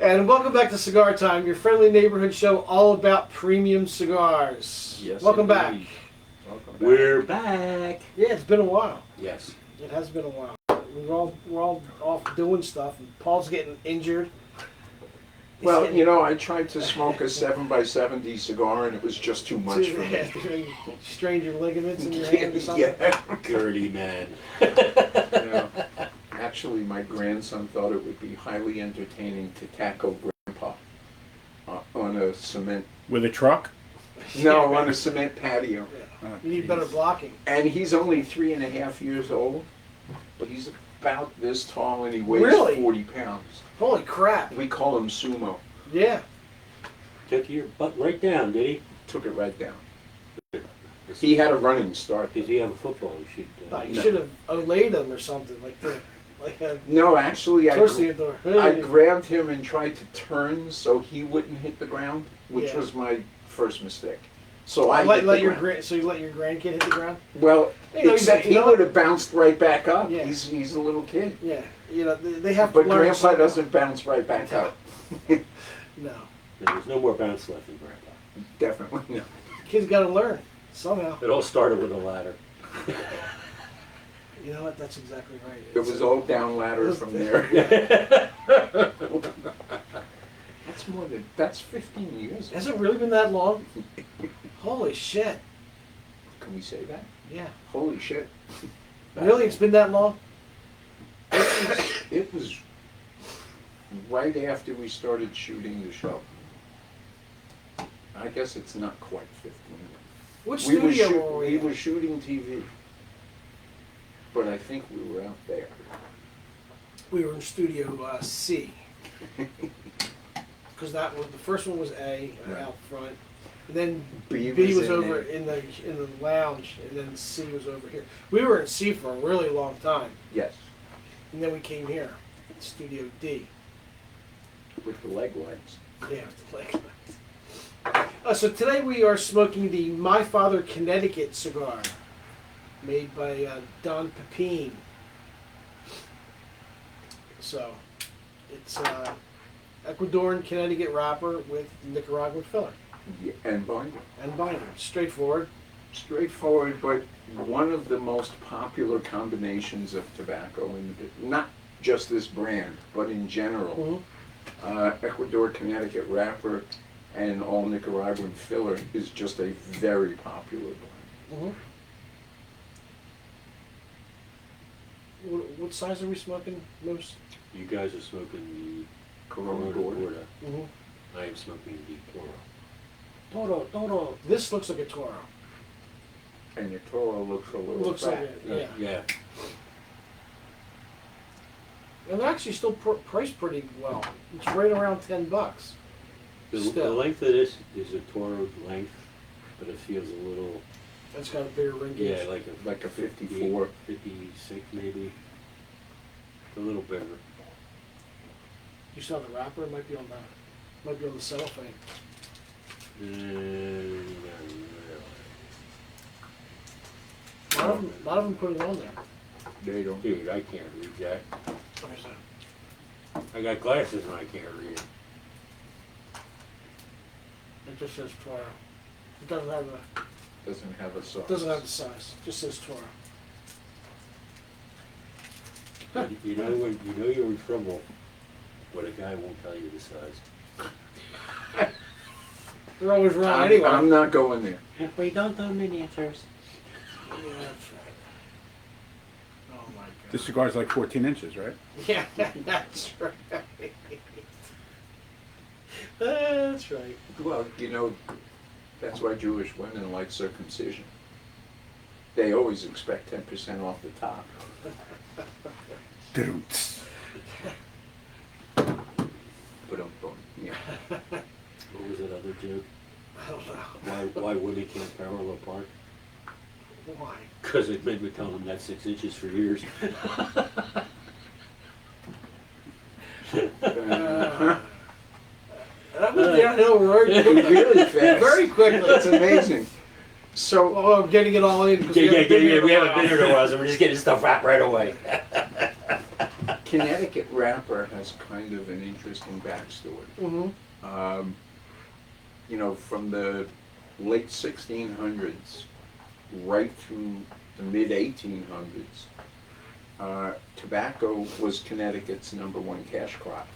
And welcome back to Cigar Time, your friendly neighborhood show all about premium cigars. Yes, welcome back. Welcome back. We're back. Yeah, it's been a while. Yes. It has been a while. We're all off doing stuff, and Paul's getting injured. Well, you know, I tried to smoke a 7x70 cigar, and it was just too much for me. Strain your ligaments in your hand or something. Yeah. Dirty man. Yeah. Actually, my grandson thought it would be highly entertaining to tackle Grandpa on a cement. With a truck? No, on a cement patio. Yeah. You need better blocking. And he's only 3.5 years old, but he's about this tall and he weighs Really? 40 pounds. Holy crap. We call him Sumo. Yeah. Took your butt right down, did he? Took it right down. He had a running start. Did he have a football? You should have Olayed him or something like a No, actually, I Torciador. grabbed him and tried to turn so he wouldn't hit the ground, which Yeah. was my first mistake. So I let hit the your ground. so you let your grandkid hit the ground? Well, You know, except you he know- would have bounced right back up. Yeah. He's a little kid. Yeah. You know, they have to But learn. Grandpa somehow. doesn't bounce right back up. No. There's no more bounce left in Grandpa. Definitely no. Kids got to learn somehow. It all started with a ladder. You know what? That's exactly right. It was all down ladder from there. That's 15 years. Has it really been that long? Holy shit. Can we say that? Yeah. Holy shit. Really? It's been that long? It was right after we started shooting the show. I guess it's not quite 15. Which We were, studio were we we in? were shooting TV, but I think we were out there. We were in Studio C. Because that was the first one was A Right. out front, and then B B was was in over there. in the lounge, and then C was over here. We were in C for a really long time, Yes, and then we came here, Studio D. with the leg lights. Yeah, like. So today we are smoking the My Father Connecticut cigar, made by Don Pepin. So, it's Ecuadorian Connecticut wrapper with Nicaraguan filler Yeah, and binder. and binder. Straightforward. Straightforward, but one of the most popular combinations of tobacco, not just this brand, but in general. Mm-hmm. Ecuador Connecticut wrapper and all Nicaraguan filler is just a very popular blend. Mm-hmm. What size are we smoking, Moose? You guys are smoking the Corona Gorda. Mm-hmm. I am smoking the Toro. Toro. This looks like a Toro. And your Toro looks a little Looks like fat. it, yeah. Yeah. And they're actually still priced pretty well. It's right around $10. The Still. length of this is a Toro length, but it feels a little, That's got a bigger ring gauge. yeah, Like a 54. 56 maybe. A little bigger. You saw the wrapper? It might be on the cellophane. A lot of them put it on there. They don't. Dude, I can't read that. What is that? I got glasses and I can't read it. It just says Toro. It doesn't have A size. the size. It just says Toro. You know when you know you're in trouble when a guy won't tell you the size. They're always wrong anyway. I'm not going there. We don't do miniatures. Yeah, that's right. Oh my god. This cigar's like 14 inches, right? Yeah, that's right. That's right. Well, you know, that's why Jewish women like circumcision. They always expect 10% off the top. Dude. But yeah. What was that other joke? I don't know. Why women can't parallel park? Why? Because they've been telling them that's 6 inches for years. That went downhill Really fast. very quickly. It's amazing. So, Oh, I'm getting it all in. 'cause Yeah, we haven't been here we in a haven't been here in a while, so we're just getting stuff wrapped right away. Connecticut wrapper has kind of an interesting backstory. Mm-hmm. You know, from the late 1600s right through the mid 1800s, tobacco was Connecticut's #1 cash crop.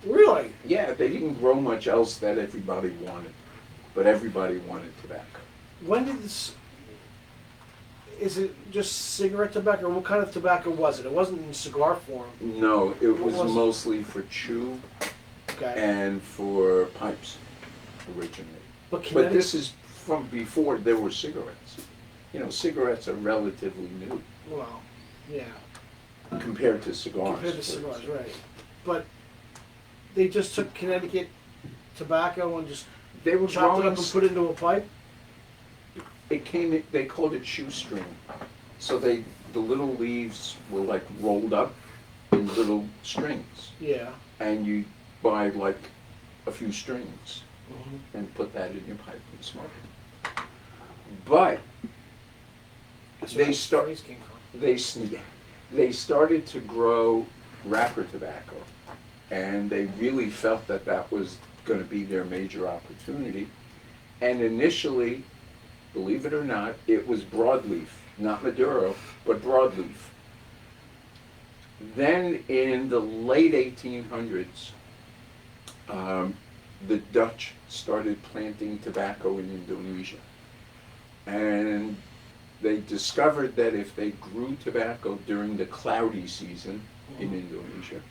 Really? Yeah, they didn't grow much else that everybody wanted, but everybody wanted tobacco. When did this? Is it just cigarette tobacco, or what kind of tobacco was it? It wasn't in cigar form. No, it What was was it? mostly for chew Okay. and for pipes originally. But But Connecticut. this is from before there were cigarettes. You know, cigarettes are relatively new Well, yeah. compared to cigars. Compared to for cigars, example. right? But they just took Connecticut tobacco and just They were chopped it growing. up and put it into a pipe. They called it shoestring. So the little leaves were like rolled up in little strings, Yeah. and you buy like a few strings Mm-hmm. and put that in your pipe and smoke it. But That's They where the start- phrase came from. they started to grow wrapper tobacco, and they really felt that that was going to be their major opportunity. And initially, believe it or not, it was broadleaf, not Maduro, but broadleaf. Then in the late 1800s, the Dutch started planting tobacco in Indonesia. And they discovered that if they grew tobacco during the cloudy season in Indonesia,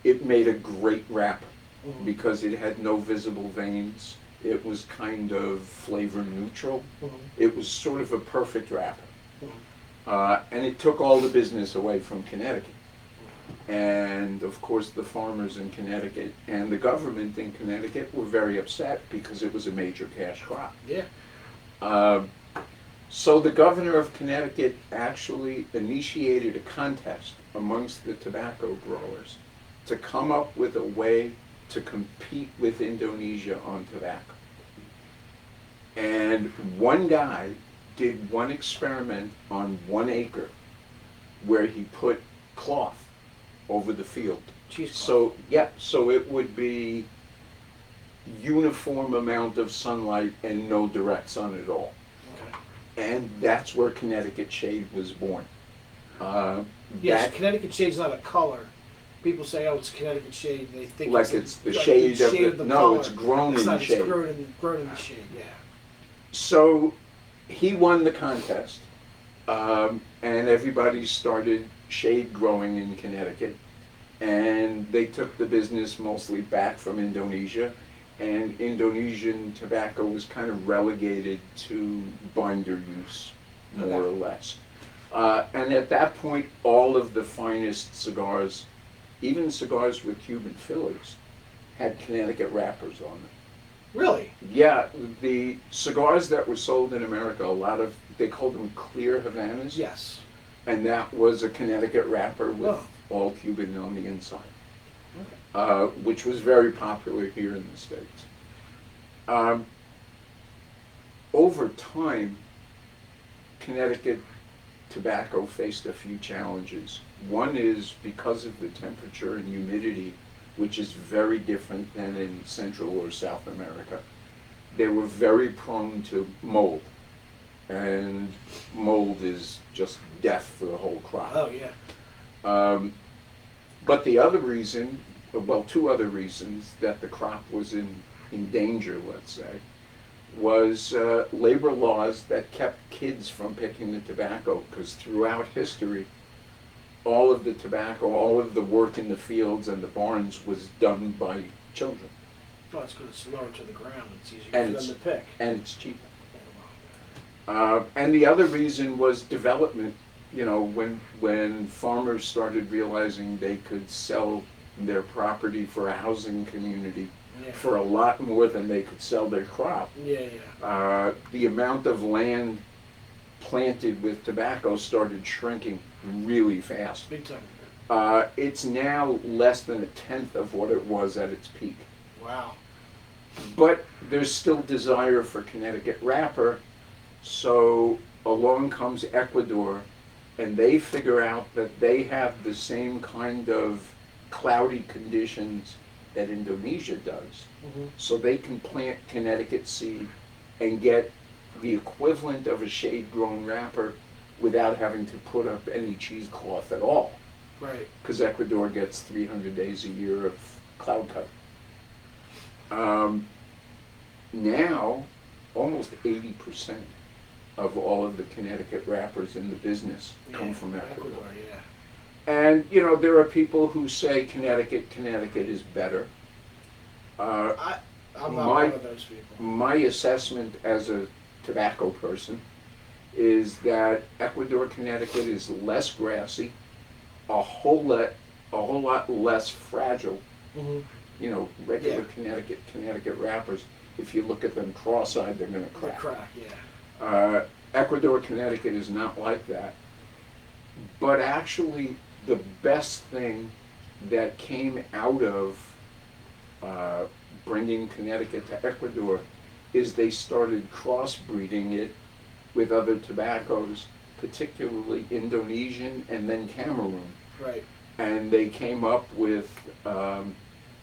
it made a great wrapper Mhm. because it had no visible veins. It was kind of flavor neutral. Mhm. It was sort of a perfect wrapper. Mhm. And it took all the business away from Connecticut. And of course, the farmers in Connecticut and the government in Connecticut were very upset because it was a major cash crop. Yeah. So the governor of Connecticut actually initiated a contest amongst the tobacco growers to come up with a way to compete with Indonesia on tobacco. And one guy did one experiment on 1 acre where he put cloth over the field. Cheesecloth. So, yeah, so it would be uniform amount of sunlight and no direct sun at all. Okay. And that's where Connecticut shade was born. Yes, That, Connecticut shade's not a color. People say, "Oh, it's Connecticut shade." They think like a- it's the like shade of shade the, no, color. it's grown It's in not. shade. It's grown in the shade. Yeah. So he won the contest, and everybody started shade growing in Connecticut, and they took the business mostly back from Indonesia, and Indonesian tobacco was kind of relegated to binder use, more or less. And at that point, all of the finest cigars, even cigars with Cuban fillers, had Connecticut wrappers on them. Really? Yeah, the cigars that were sold in America, a lot of, they called them clear Havanas. Yes. And that was a Connecticut wrapper with Oh. all Cuban on the inside, Okay. which was very popular here in the States. Over time, Connecticut tobacco faced a few challenges. One is because of the temperature and humidity, which is very different than in Central or South America. They were very prone to mold, and mold is just death for the whole crop. Oh yeah. But the other reason, well, two other reasons that the crop was in danger, let's say, was labor laws that kept kids from picking the tobacco, because throughout history, all of the tobacco, all of the work in the fields and the barns was done by children, Well, it's because it's lower to the ground. It's easier And for it's- them to pick. and it's cheap. And the other reason was development. You know, when farmers started realizing they could sell their property for a housing community Yeah. for a lot more than they could sell their crop, Yeah, yeah. the amount of land planted with tobacco started shrinking really fast. Big time. It's now less than a tenth of what it was at its peak. Wow. But there's still desire for Connecticut wrapper, so along comes Ecuador and they figure out that they have the same kind of cloudy conditions that Indonesia does. Mhm. So they can plant Connecticut seed and get the equivalent of a shade-grown wrapper without having to put up any cheesecloth at all. Right. Because Ecuador gets 300 days a year of cloud cover. Now, almost 80% of all of the Connecticut wrappers in the business come Yeah, from Ecuador. yeah. And, you know, there are people who say Connecticut is better. I'm not My- one of those people. My assessment as a tobacco person is that Ecuador, Connecticut is less grassy, a whole lot less fragile. Mhm. You know, regular Yeah. Connecticut wrappers, if you look at them cross-eyed, they're going to The crack. crack, yeah. Ecuador, Connecticut is not like that. But actually, the best thing that came out of bringing Connecticut to Ecuador is they started crossbreeding it with other tobaccos, particularly Indonesian and then Cameroon. Right. And they came up with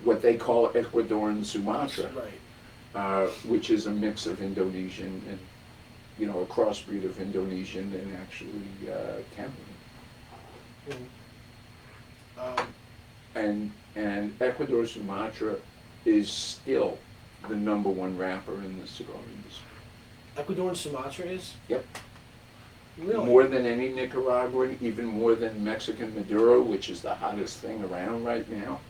what they call Ecuadorian Sumatra, Right. which is a mix of Indonesian and, you know, a crossbreed of Indonesian and actually Cameroon. Mhm. And Ecuador Sumatra is still the #1 wrapper in the cigar industry. Ecuador and Sumatra is? Yep. Really? More than any Nicaraguan, even more than Mexican Maduro, which is the hottest thing around right now.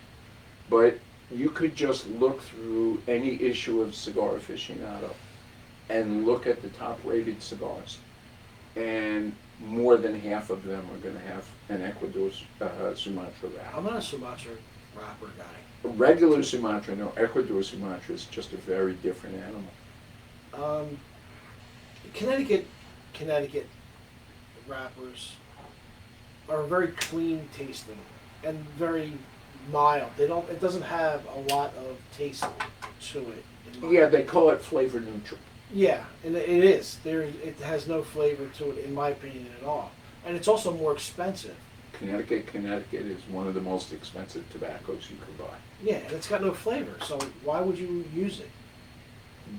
But you could just look through any issue of Cigar Aficionado and look at the top-rated cigars, and more than half of them are going to have an Ecuador Sumatra wrapper. I'm not a Sumatra wrapper guy. A regular Sumatra, no, Ecuador Sumatra is just a very different animal. Connecticut wrappers are very clean tasting and very mild. It doesn't have a lot of taste to it. in my Yeah, they opinion. call it flavor neutral. Yeah, and it is. It has no flavor to it, in my opinion, at all. And it's also more expensive. Connecticut is one of the most expensive tobaccos you can buy. Yeah, and it's got no flavor. So why would you use it?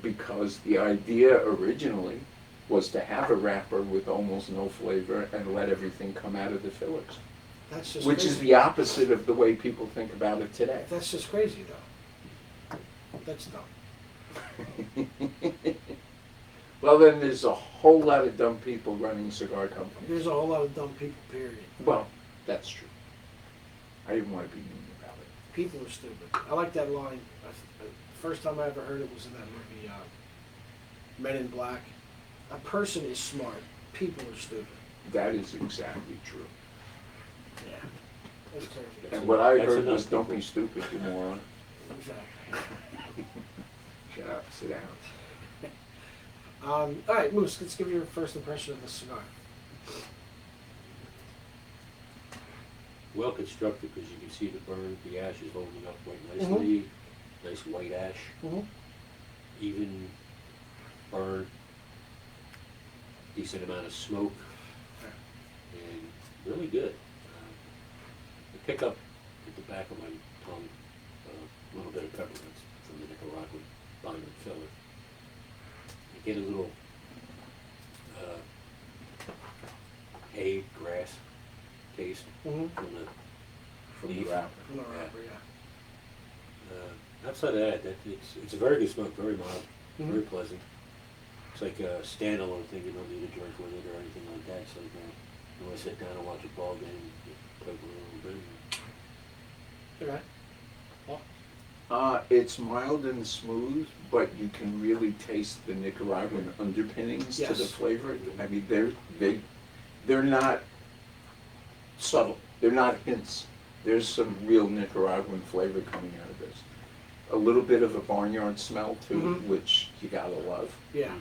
Because the idea originally was to have a wrapper with almost no flavor and let everything come out of the fillers. That's just Which crazy. is the opposite of the way people think about it today. That's just crazy, though. That's dumb. Well, then there's a whole lot of dumb people running cigar companies. There's a whole lot of dumb people. Period. Well, that's true. I didn't want to be mean about it. People are stupid. I like that line. First time I ever heard it was in that movie, Men in Black. A person is smart. People are stupid. That is exactly true. Yeah. That's crazy. And what I That's heard enough, was, don't people. be stupid, you moron. Exactly. Shut up, sit down. All right, Moose, let's give your first impression of the cigar. Well constructed, because you can see the burn, the ash is holding up quite nicely. Nice white ash, Mm-hmm. even burn, decent amount of smoke, and really good. The pickup at the back of my tongue, a little bit of peppermints from the Nicaraguan binder filler. You get a little hay, grass taste Mm-hmm. from the From the leaf. wrapper. From the wrapper, yeah. Outside of that, it's a very good smoke, very mild, Mhm. very pleasant. It's like a standalone thing. You don't need a drink with it or anything like that. It's like you want to sit down and watch a ball game, you play for a little bit. Okay. It's mild and smooth, but you can really taste the Nicaraguan underpinnings to the Yes. flavor. I mean, they're not subtle. They're not hints. There's some real Nicaraguan flavor coming out of this. A little bit of a barnyard smell too, Mhm. which you gotta love. Yeah.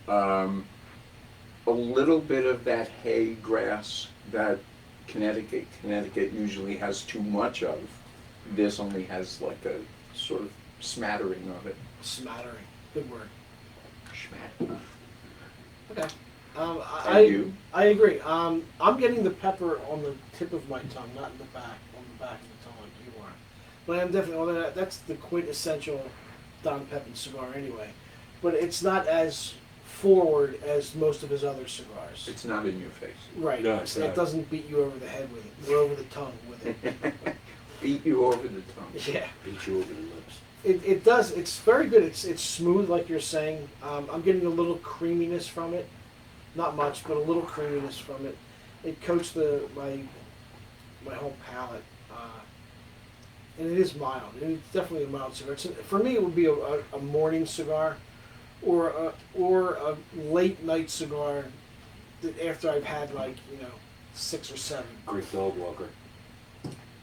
Mhm. A little bit of that hay grass that Connecticut usually has too much of. This only has like a sort of smattering of it. Smattering. Good word. Schmatt. Okay. And you? I agree. I'm getting the pepper on the tip of my tongue, not in the back, on the back of the tongue like you are. But I'm definitely, well, that's the quintessential Don Pepin cigar anyway. But it's not as forward as most of his other cigars. It's not in your face. Right. No, it's It not. doesn't beat you over the head with it, or over the tongue with it. Beat you over the tongue. Yeah. Beat you over the lips. It does. It's very good. It's smooth, like you're saying. I'm getting a little creaminess from it, not much, but a little creaminess from it. It coats my whole palate, and it is mild. It's definitely a mild cigar. For me, it would be a morning cigar, or a late night cigar that after I've had 6 or 7. Great dog walker.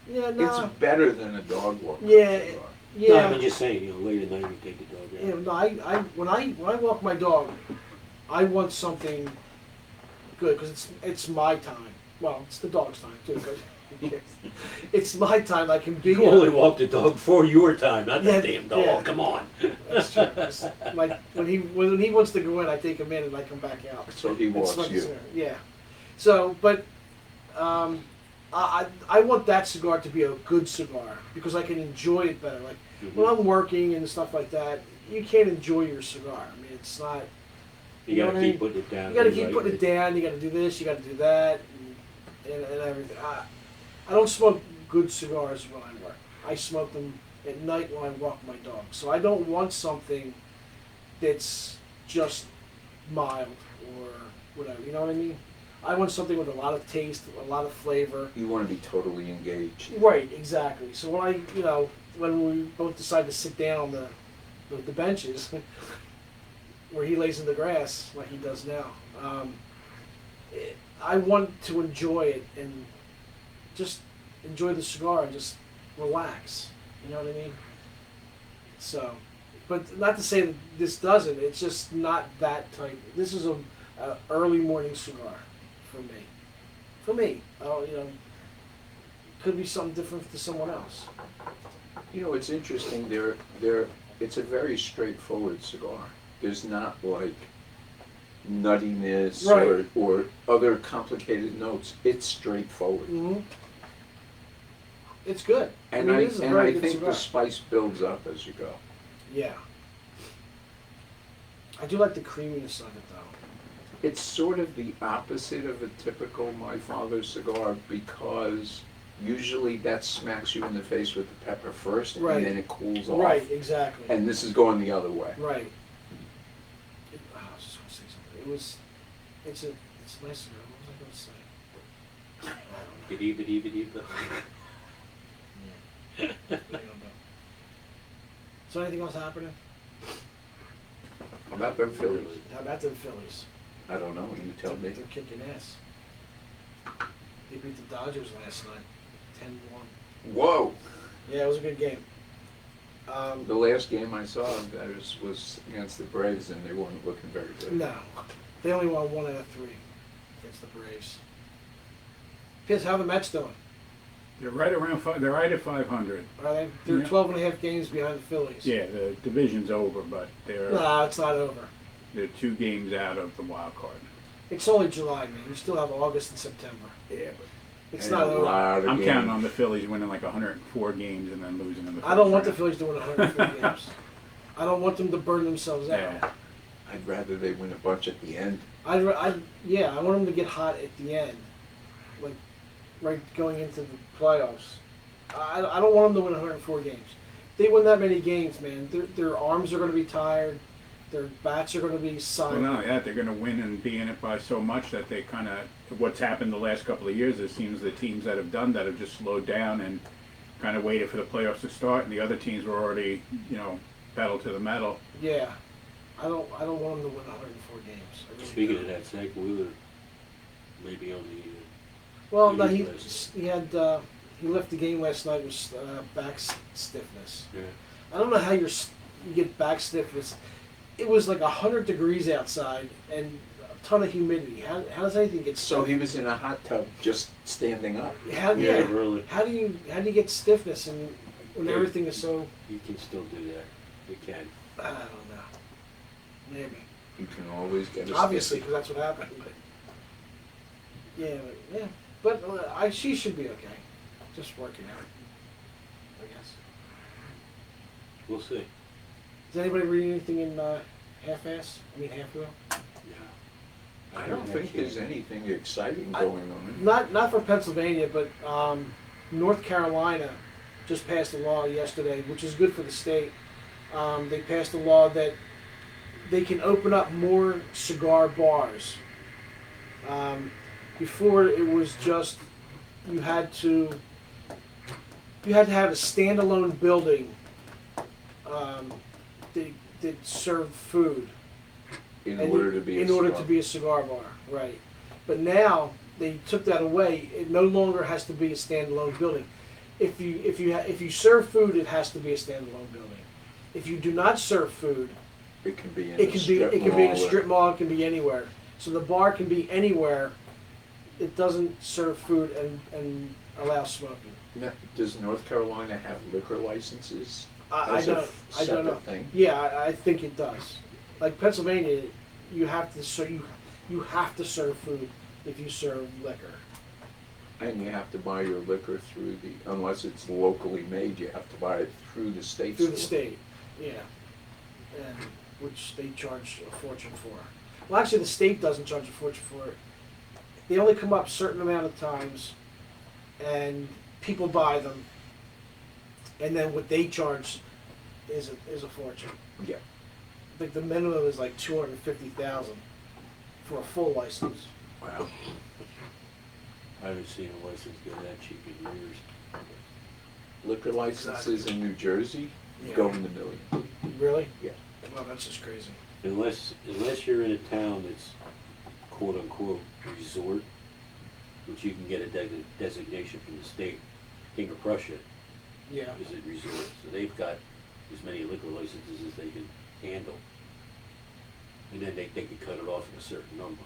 Yeah, no. It's better than a dog walker. Yeah, cigar. yeah. No, I'm just saying, late at night you take the dog out. Yeah, no, when I walk my dog, I want something good because it's my time. Well, it's the dog's time too, but it's my time. I can be. You only walk the dog for your time, not Yeah, that damn dog. yeah. Come on. That's true. Like when he wants to go in, I take him in and I come back out. So he walks It's like you. cigar. Yeah. So, but I want that cigar to be a good cigar because I can enjoy it better. Like when I'm working and stuff like that, you can't enjoy your cigar. I mean, it's not. You know gotta what I keep mean? putting it down. You got to keep putting it down. You got to do this. You got to do that, and everything. I don't smoke good cigars when I work. I smoke them at night when I walk my dog. So I don't want something that's just mild or whatever. You know what I mean? I want something with a lot of taste, a lot of flavor. You want to be totally engaged. Right, exactly. So when we both decide to sit down on the benches, where he lays in the grass like he does now, I want to enjoy it and just enjoy the cigar and just relax. You know what I mean? So, but not to say that this doesn't. It's just not that type. This is a early morning cigar for me. For me, could be something different to someone else. You know, it's interesting. It's a very straightforward cigar. There's not like nuttiness Right. or other complicated notes. It's straightforward. Mm-hmm. It's good. And it is a I very good think cigar. the spice builds up as you go. Yeah. I do like the creaminess of it though. It's sort of the opposite of a typical My Father cigar because usually that smacks you in the face with the pepper first Right. and then it cools off. Right, exactly. And this is going the other way. Right. I was just going to say something. It's a nice cigar. What was I going to say? I don't know. Biddy. Yeah. I don't know. So anything else happening? How about them Phillies? How about them Phillies? I don't know. You tell me. They're kicking ass. They beat the Dodgers last night, 10-1. Whoa! Yeah, it was a good game. The last game I saw of theirs was against the Braves, and they weren't looking very good. No, they only won 1 out of 3 against the Braves. Piers, how are the Mets doing? They're right around they're right at 500. Are they? They're Yeah. 12 and a half games behind the Phillies. Yeah, the division's over, but No, it's not over. they're 2 games out of the wild card. It's only July, man. We still have August and September. Yeah, It's And not a over. lot of I'm games. counting on the Phillies winning like 104 games and then losing in the first I don't want the round. Phillies doing 150 games. I don't want them to burn themselves out. Yeah. I'd rather they win a bunch at the end. I want them to get hot at the end, like right going into the playoffs. I don't want them to win 104 games. If they win that many games, man, their arms are going to be tired, their bats are going to be Well, silent. no, yeah, they're going to win and be in it by so much that they kind of, what's happened the last couple of years, it seems the teams that have done that have just slowed down and kind of waited for the playoffs to start, and the other teams were already, pedal to the metal. Yeah, I don't want them to win 104 games. I really Speaking don't. of that, Zach Wheeler maybe on the Well, no, Maybe he less. he left the game last night with back stiffness. yeah. I don't know how you get back stiffness. It was like 100 degrees outside and a ton of humidity. How does anything get So stiff? he was in a hot tub just standing up. How, Yeah, yeah. really. How do you get stiffness and when Yeah. everything is so? You can still do that. You can. I don't know. Maybe. You can always get a Obviously, sticky. because that's what happened. But yeah. But she should be okay. Just working out, I guess. We'll see. Does anybody read anything in half-ass? I mean half-wheel? Yeah. I don't think there's anything exciting I- going on. Not for Pennsylvania, but North Carolina just passed a law yesterday, which is good for the state. They passed a law that they can open up more cigar bars. Before it was just you had to have a standalone building that served food In and order to be a cigar bar, right? But now they took that away. It no longer has to be a standalone building. If you serve food, it has to be a standalone building. If you do not serve food, it can be in it a can strip be in mall a strip mall. It can be anywhere. So the bar can be anywhere. It doesn't serve food and allow smoking. Now, does North Carolina have liquor licenses? I as a don't. I don't separate know. thing? Yeah, I think it does. Like Pennsylvania, you have to you have to serve food if you serve liquor. And you have to buy your liquor through unless it's locally made, you have to buy it through the state Through the store. state, yeah, and which they charge a fortune for. Well, actually, the state doesn't charge a fortune for it. They only come up a certain amount of times, and people buy them, and then what they charge is a fortune. Yeah. I think the minimum is like $250,000 for a full license. Wow. I haven't seen a license go that cheap in years. Liquor licenses in New Jersey go in the millions. Really? Yeah. Well, that's just crazy. Unless you're in a town that's quote unquote resort, which you can get a designation from the state. King of Prussia Yeah. is a resort, so they've got as many liquor licenses as they can handle. And then they can cut it off at a certain number.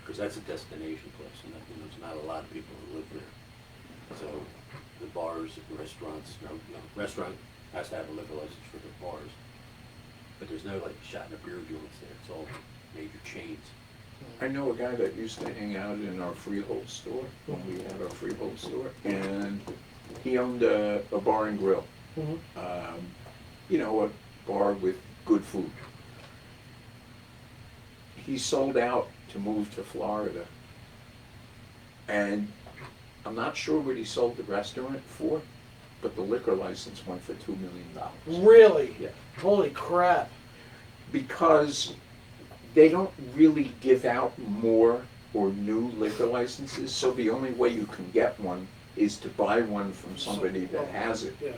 Because that's a destination place, and there's not a lot of people who live there. So the bars, the restaurants, restaurant has to have a liquor license for the bars. But there's no like shot in a beer joints there, it's all major chains. I know a guy that used to hang out in our freehold store, when we had our freehold store, and he owned a bar and grill. Mm-hmm. A bar with good food. He sold out to move to Florida, and I'm not sure what he sold the restaurant for, but the liquor license went for $2 million. Really? Yeah. Holy crap. Because they don't really give out more or new liquor licenses, so the only way you can get one is to buy one from somebody that has it. Yeah.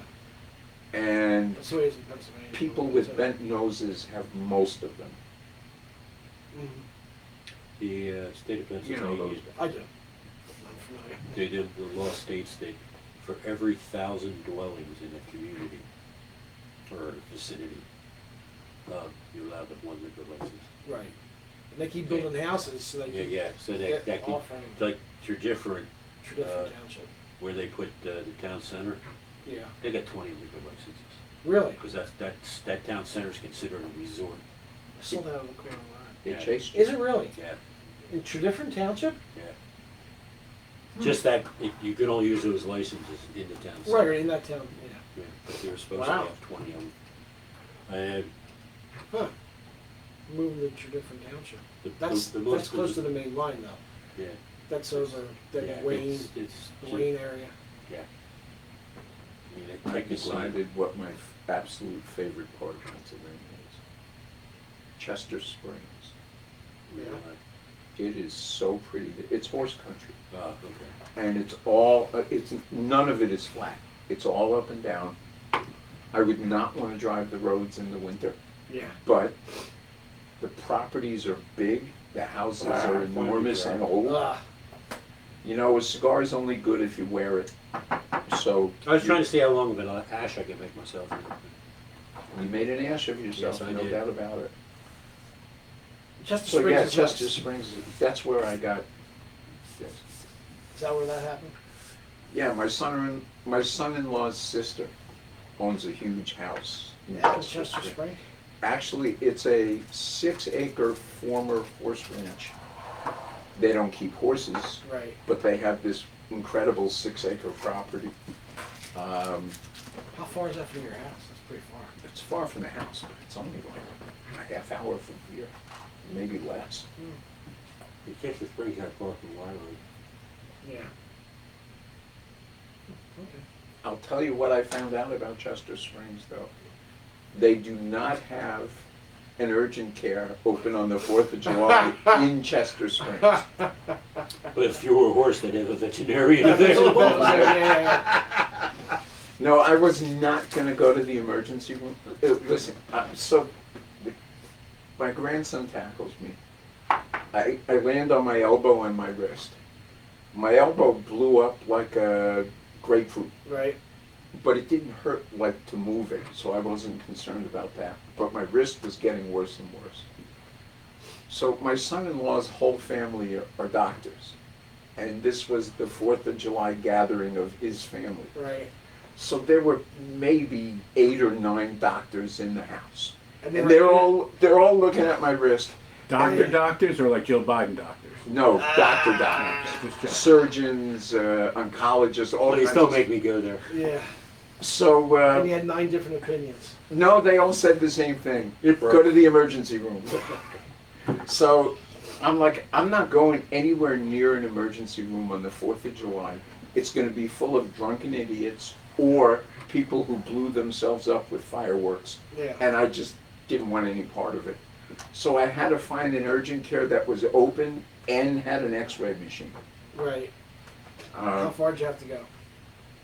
And That's the way it is in Pennsylvania. people with bent noses have most of them. Mhm. The state of You know Pennsylvania, those. I do. I'm familiar. they did, the law states that for every 1,000 dwellings in a community or vicinity, you're allowed to have one liquor license. Right. And they keep building houses so they can So get that off from like your different, different township. where they put the town center, Yeah. they got 20 liquor licenses. Really? Because that town center is considered a resort. I saw that on the corner line. They Yeah. chase Is it really? Yeah, In different township? yeah. Just that, you can only use those licenses in the town center. Right, in that town, yeah. Yeah, but they were supposed Wow. to have 20 of them. And Huh. Moving to different township. the That's most close to the main line though. Yeah, That's over yeah, the Wayne, it's the Wayne area. yeah. I mean, I technically, decided what my absolute favorite part of Pennsylvania is. Chester Springs. yeah. It is so pretty. It's horse country. Okay. And it's none of it is flat. It's all up and down. I would not want to drive the roads in the winter, Yeah. but the properties are big, the houses are enormous and old. Ah, A cigar is only good if you wear it. So I was trying to see how long of an ash I could make myself. you made an ass of yourself, Yes, I no did. doubt about it. Chester So Springs yeah, is Chester west. Springs, that's where I got this. Is that where that happened? Yeah, my son-in-law's sister owns a huge house in Yeah, Chester Springs. Actually, it's a 6-acre former horse ranch. They don't keep horses, Right. but they have this incredible 6-acre property. How far is that from your house? That's pretty far. It's far from the house. It's only like a half hour from here, maybe less. You catch the springs not far from Wylie. Yeah. Okay. I'll tell you what I found out about Chester Springs, though. They do not have an urgent care open on the 4th of July in Chester Springs. But if you were a horse, they'd have a veterinarian available. Yeah. No, I was not going to go to the emergency room. Listen, so my grandson tackles me. I land on my elbow and my wrist. My elbow blew up like a grapefruit, Right. but it didn't hurt like to move it, so I wasn't concerned about that. But my wrist was getting worse and worse. So my son-in-law's whole family are doctors, and this was the 4th of July gathering of his family. Right. So there were maybe 8 or 9 doctors in the house, And and they're all looking at my wrist. Doctors or like Jill Biden doctors? No, doctors, Just check. surgeons, oncologists, all Please kinds don't of- make me go there. Yeah. So And he had 9 different opinions. no, they all said the same thing. Go to the emergency room. So I'm like, I'm not going anywhere near an emergency room on the 4th of July. It's going to be full of drunken idiots or people who blew themselves up with fireworks. Yeah. And I just didn't want any part of it. So I had to find an urgent care that was open and had an x-ray machine. Right. How far did you have to go?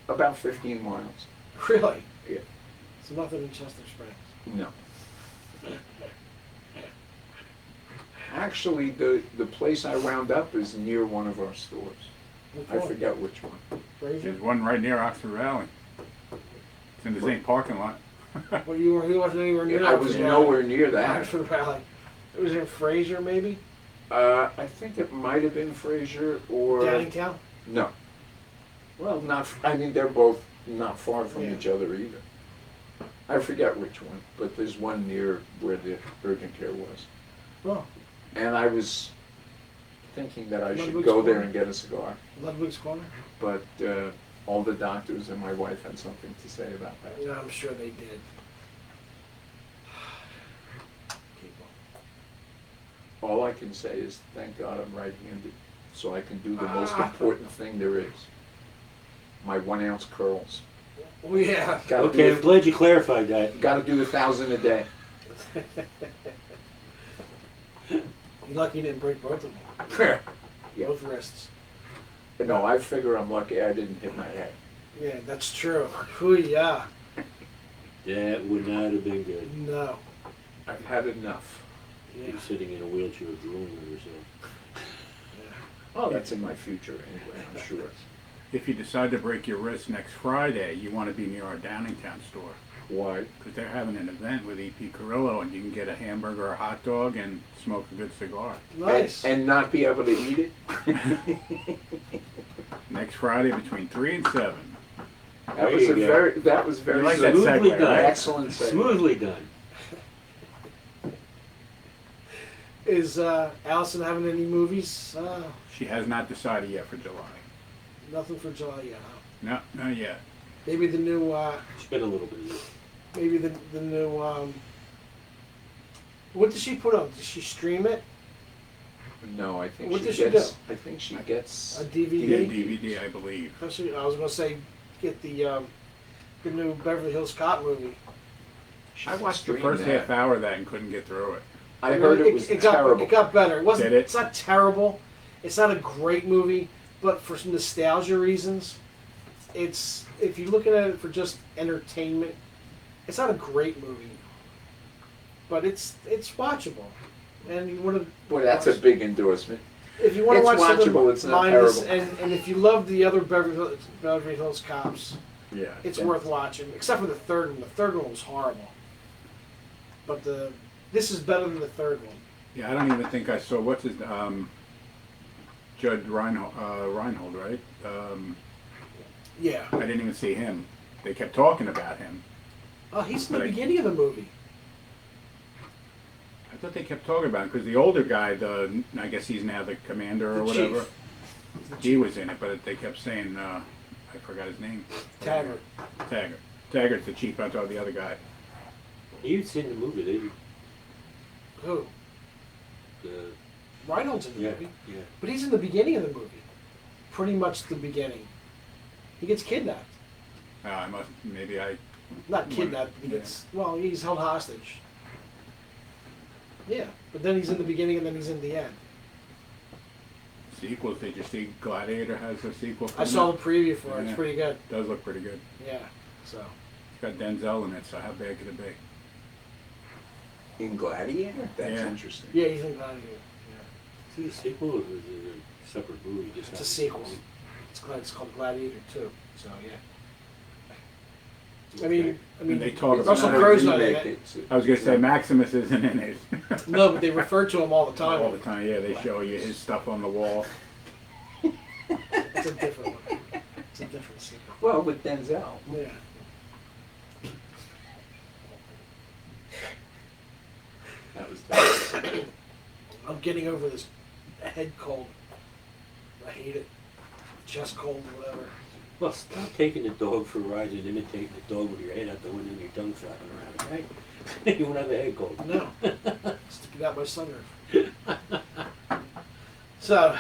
About 15 miles. Really? Yeah. So nothing in Chester Springs. No. Actually, the place I wound up is near one of our stores. Which I one? forget which one. Fraser? There's one right near Oxford Valley. It's in the same parking lot. Well, you wasn't anywhere near I was Oxford nowhere near Valley. that. Oxford Valley. It was in Fraser, maybe? I think it might have been Fraser or... Downingtown? No. Well, not, I mean, they're both not far from Yeah. each other either. I forget which one, but there's one near where the urgent care was. Oh, And I was thinking that I should Ludwig's go there Corner? and get a cigar, Ludwig's Corner? but all the doctors and my wife had something to say about that. Yeah, I'm sure they did. People. All I can say is, thank God I'm right-handed, so I can do the most important thing there is. My 1-ounce curls. Oh, yeah. Gotta Okay, do I'm glad you clarified that. Gotta do 1,000 a day. You're lucky you didn't break both of them. Yeah. Both wrists. No, I figure I'm lucky I didn't hit my head. Yeah, that's true. Hoo-yah. That would not have been good. No. I've had enough. Yeah. You're sitting in a wheelchair drooling on yourself. Yeah. Oh, that's in my future anyway, I'm sure. If you decide to break your wrist next Friday, you want to be near our Downingtown store. Why? Because they're having an event with E.P. Carrillo, and you can get a hamburger or a hot dog and smoke a good cigar. Nice. And not be able to eat it? Next Friday between 3 and 7. That was There a you go. that was very You like that Smoothly segue, done. right? excellent segue. Smoothly done. Is Allison having any movies? She has not decided yet for July. Nothing for July yet, huh? No, not yet. Maybe the new, It's been a little bit of this. maybe the new, what did she put up? Did she stream it? No, I think What she does she gets. do? I think she gets A DVD? Yeah, DVD, I believe. Actually, I was gonna say, get the new Beverly Hills Cop movie. I watched The first half hour of that and couldn't get through it. I heard it was terrible. It got better. It wasn't. Did it? It's not terrible. It's not a great movie, but for some nostalgia reasons, it's if you're looking at it for just entertainment, it's not a great movie. But it's watchable, and you want to. Boy, that's a big endorsement. If you want to It's watch something watchable, it's not mindless, terrible. and if you love the other Beverly Hills Cops, Yeah. it's Yeah. worth watching. Except for the third one. The third one was horrible. But this is better than the third one. Yeah, I don't even think I saw, what's his, Judge Reinhold, right? Yeah. I didn't even see him. They kept talking about him. Oh, he's in the Right. beginning of the movie. thought they kept talking about it because the older guy, I guess he's now the commander or The whatever. chief. He was in it, but they kept saying, I forgot his name. Taggart. Taggart's the chief. I thought the other guy. You've seen the movie, didn't you? Who? The, Reinhold's in the yeah, movie. yeah. But he's in the beginning of the movie. Pretty much the beginning. He gets kidnapped. Maybe I. Not kidnapped, he gets, well, he's held hostage. Yeah, but then he's in the beginning and then he's in the end. Sequels. Did you see Gladiator has a sequel? I saw the preview for it, it's Yeah. pretty good. Does look pretty good. Yeah, so. It's got Denzel in it, so how bad could it be? In Gladiator? That's Yeah. interesting. Yeah, he's in Gladiator. Yeah. Is it a sequel or is it a separate movie? Just It's a happened? sequel. It's called Gladiator 2, so yeah. I Okay. mean, they talk about Russell it. Crowe's not in Remake it. I was gonna say Maximus isn't in it. No, but they refer to him all the time. All the time, yeah. They show you his stuff on the wall. It's a different one. It's a different sequel. Well, with Denzel. Yeah. That was tough. I'm getting over this head cold. I hate it. Chest cold, whatever. Well, stop taking the dog for rides and imitating the dog with your head out the window and your tongue flapping around, right? You won't have a head cold. No. Sticking out my sunroof. So,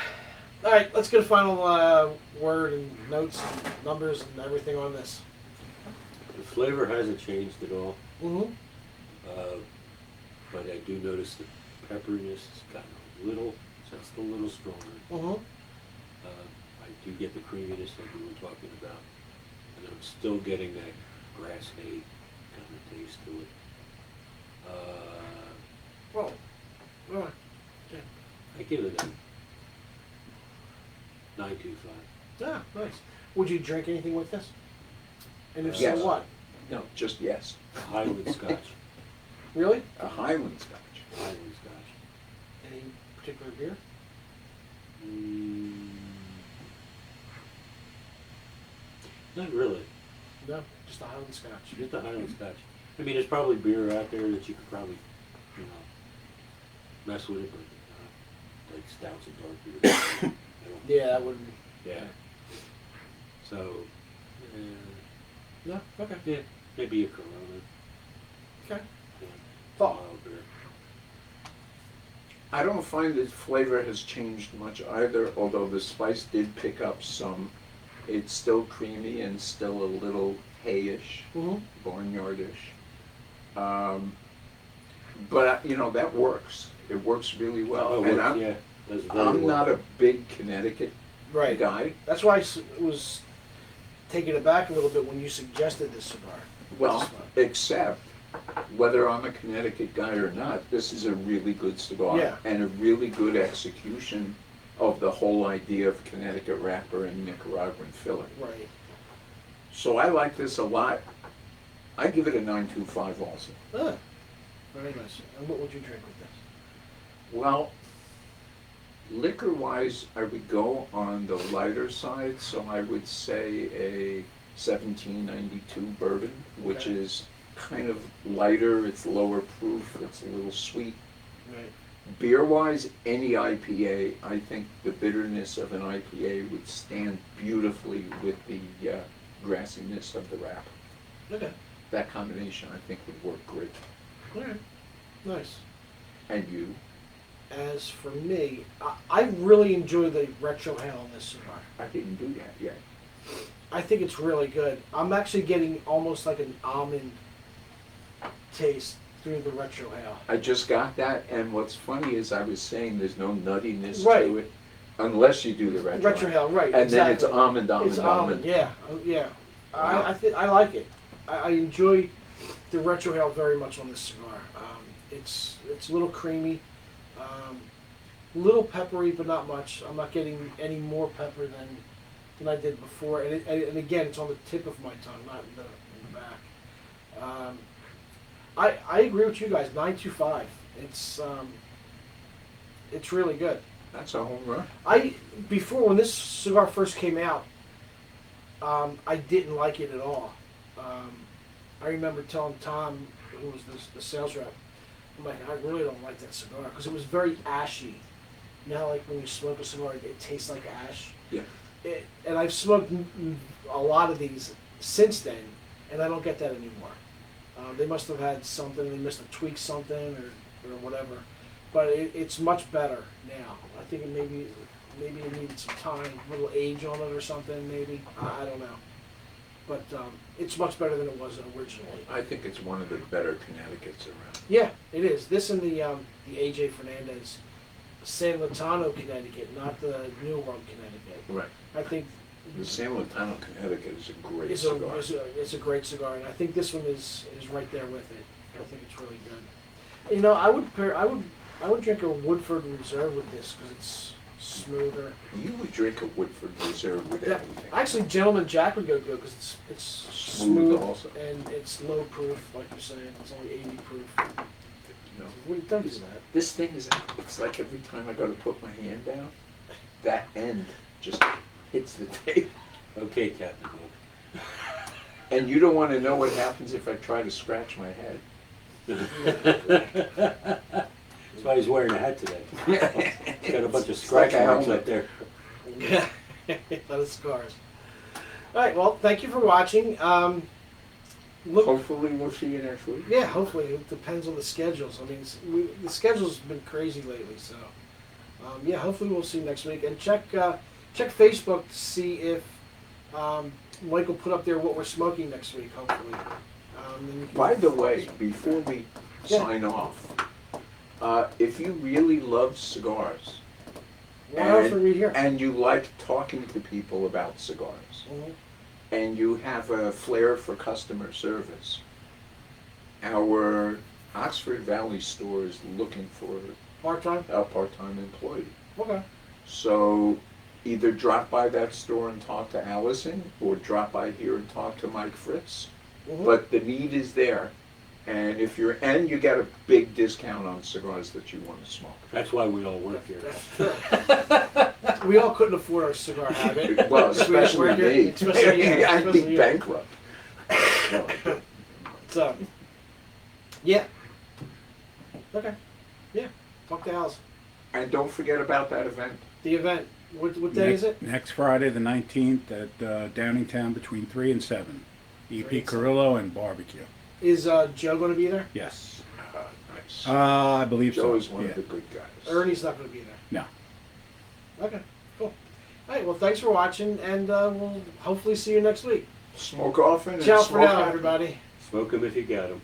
all right, let's get a final word and notes and numbers and everything on this. The flavor hasn't changed at all, Mm-hmm. but I do notice the pepperiness has gotten a little, just a little stronger. Mm-hmm. I do get the creaminess like we were talking about, and I'm still getting that grass hay kind of taste to it. Well, all right. I give it a 9.25. Yeah, nice. Would you drink anything with this? And if Yes. so, what? No, just yes. Highland Scotch. Really? A Highland Scotch. Highland Scotch. Any particular beer? Not really. No, just a Highland Scotch. Just a Highland Scotch. I mean, there's probably beer out there that you could probably, you know, mess with it, but like stouts and dark beer. I don't- Yeah, that would. Yeah. So, No. Okay. yeah, maybe a Corona. Okay. Yeah. Thought. Mild beer. I don't find the flavor has changed much either, although the spice did pick up some. It's still creamy and still a little hayish, Mm-hmm. barnyardish. But you know, that works. It works really well. Oh, And well, I'm, yeah, does very I'm well. not a big Connecticut Right. guy. That's why I was taken aback a little bit when you suggested this cigar. Well, This one. except whether I'm a Connecticut guy or not, this is a really good cigar Yeah. and a really good execution of the whole idea of Connecticut wrapper and Nicaraguan filler. Right. So I like this a lot. I give it a 9.25 also. Ah, very nice. And what would you drink with this? Well, liquor-wise, I would go on the lighter side, so I would say a 1792 bourbon, which Okay. is kind of lighter, it's lower proof, it's a little sweet. Right. Beer-wise, any IPA, I think the bitterness of an IPA would stand beautifully with the grassiness of the wrap. Okay. That combination, I think, would work great. All right. Nice. And you? As for me, I really enjoy the retro hail on this cigar. I didn't do that yet. I think it's really good. I'm actually getting almost like an almond taste through the retro hail. I just got that, and what's funny is I was saying there's no nuttiness Right. to it unless you do the retro. Retro hail, right? And exactly. then it's almond, It's almond. Yeah, yeah. Wow. I like it. I enjoy the retro hail very much on this cigar. It's a little creamy, little peppery, but not much. I'm not getting any more pepper than I did before. And again, it's on the tip of my tongue, not in the back. I agree with you guys. 9.25. It's really good. That's a home run. Before when this cigar first came out, I didn't like it at all. I remember telling Tom, who was the sales rep, I'm like, I really don't like that cigar because it was very ashy. You know, like when you smoke a cigar, it tastes like ash. Yeah. And I've smoked a lot of these since then, and I don't get that anymore. They must have had something, they must have tweaked something or whatever. But it's much better now. I think maybe it needed some time, a little age on it or something, maybe. I don't know. But it's much better than it was originally. I think it's one of the better Connecticut's around. Yeah, it is. This and the A.J. Fernandez, San Latano, Connecticut, not the New World, Connecticut. Right. I think The San Latano, Connecticut is a great it's cigar. it's a great cigar, and I think this one is right there with it. I think it's really good. You know, I would drink a Woodford Reserve with this because it's smoother. You would drink a Woodford Reserve with Yeah, anything. actually, Gentleman Jack would go good because it's Smooth smooth also. and it's low proof, like you're saying. It's only 80 proof. No. We don't do that. This thing is, it's like every time I go to put my hand down, that end just hits the table. Okay, Captain Hook. And you don't want to know what happens if I try to scratch my head. That's why he's wearing a hat today. He's got a bunch of It's like scratch a marks helmet. up there. Yeah, a lot of scars. All right, well, thank you for watching. Look, Hopefully we'll see you next week. yeah, hopefully it depends on the schedules. I mean, the schedule's been crazy lately, so yeah, hopefully we'll see you next week. And check Facebook to see if Mike will put up there what we're smoking next week. Hopefully. Then you can- By the way, before we Yeah. sign off, if you really love cigars what else are we here? and you like talking to people about cigars, Mhm. and you have a flair for customer service, our Oxford Valley store is looking for Part time. a part-time employee. Okay. So either drop by that store and talk to Allison, or drop by here and talk to Mike Fritz. Mhm. But the need is there, and you get a big discount on cigars that you want to smoke. That's why we all work here. We all couldn't afford our cigar habit. Well, Because we especially work here. me. Especially you. I'd Especially be you. bankrupt. No, I don't. So, yeah. Okay. Yeah. Talk to Alice. And don't forget about that event. The event. What day is it? Next Friday, the 19th, at Downingtown between 3 and 7. 3 EP and 7. Carrillo and barbecue. Is Joe going to be there? Yes. Nice. I believe Joe so. is one yeah. of the good guys. Ernie's not going to be there. No. Okay. Cool. All right. Well, thanks for watching, and we'll hopefully see you next week. Smoke often and Ciao smoke for now, happy. everybody. Smoke 'em if you got 'em.